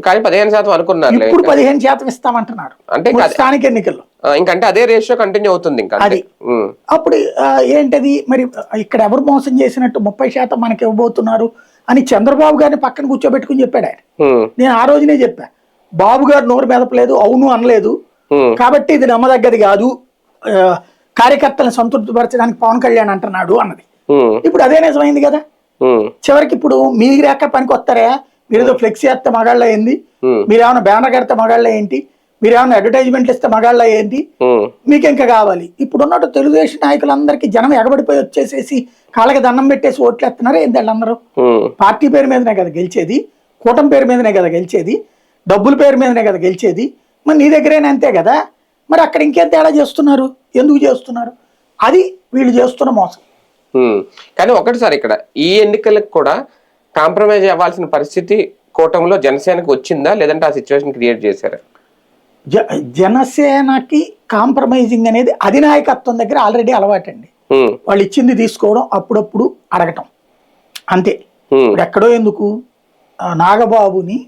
కానీ 15% అనుకున్నారు. ఇప్పుడు 15% ఇస్తామంటున్నారు అంటే స్థానిక ఎన్నికల్లో. ఇంకంటే అదే రేషియో కంటిన్యూ అవుతుంది ఇంకా. అది అప్పుడు ఏంటది మరి ఇక్కడ ఎవరు మోసం చేసినట్టు 30% మనకి ఇవ్వబోతున్నారు అని చంద్రబాబు గారిని పక్కన కూర్చోబెట్టుకుని చెప్పాడు ఆయన. నేను ఆ రోజునే చెప్పా, బాబు గారు నోరు మెదపలేదు, అవును అనలేదు, కాబట్టి ఇది నమ్మదగ్గది కాదు, కార్యకర్తలను సంతృప్తిపరచడానికి పవన్ కళ్యాణ్ అంటున్నాడు అన్నది. ఇప్పుడు అదే నిజమైంది కదా. చివరికి ఇప్పుడు మీరు ఎక్కడ పనికి వస్తారా, మీరు ఏదో ఫ్లెక్సీ వేస్తే మగాళ్ళ ఏంది, మీరేమైనా బ్యానర్ కడితే మగాళ్ళ ఏంటి, మీరేమైనా అడ్వర్టైజ్మెంట్లు ఇస్తే మగాళ్ళ ఏంటి, మీకు ఇంకా కావాలి. ఇప్పుడున్నట్టు తెలుగుదేశం నాయకులందరికీ జనం ఎగబడిపోయి వచ్చేసేసి కాళ్ళకి దండం పెట్టేసి ఓట్లు ఎత్తున్నారా ఏంటి వాళ్ళందరూ? పార్టీ పేరు మీదనే కదా గెలిచేది, కూటమి పేరు మీదనే కదా గెలిచేది, డబ్బుల పేరు మీదనే కదా గెలిచేది. మరి నీ దగ్గరైనా అంతే కదా. మరి అక్కడ ఇంకేం తేడా చేస్తున్నారు, ఎందుకు చేస్తున్నారు? అది వీళ్ళు చేస్తున్న మోసం. కానీ ఒకటి సార్, ఇక్కడ ఈ ఎన్నికలకు కూడా కాంప్రమైజ్ అవ్వాల్సిన పరిస్థితి కూటమిలో జనసేనకు వచ్చిందా, లేదంటే ఆ సిచ్యువేషన్ క్రియేట్ చేశారా? జనసేనకి కాంప్రమైజింగ్ అనేది అధినాయకత్వం దగ్గర ఆల్రెడీ అలవాటండి. వాళ్ళు ఇచ్చింది తీసుకోవడం, అప్పుడప్పుడు అడగటం, అంతే. ఇప్పుడు ఎక్కడో ఎందుకు నాగబాబుని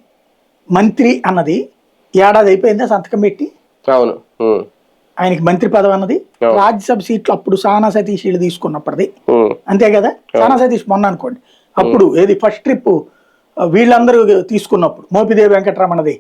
మంత్రి అన్నది ఏడాది అయిపోయిందా సంతకం పెట్టి? అవును, ఆయనకి మంత్రి పదవి అన్నది రాజ్యసభ సీట్లు అప్పుడు సానా సతీష్ వీళ్ళు తీసుకున్నప్పటిది, అంతే కదా. సానా సతీష్ మొన్న అనుకోండి, అప్పుడు ఏది ఫస్ట్ ట్రిప్ వీళ్ళందరూ తీసుకున్నప్పుడు మోపిదేవి వెంకటరమణది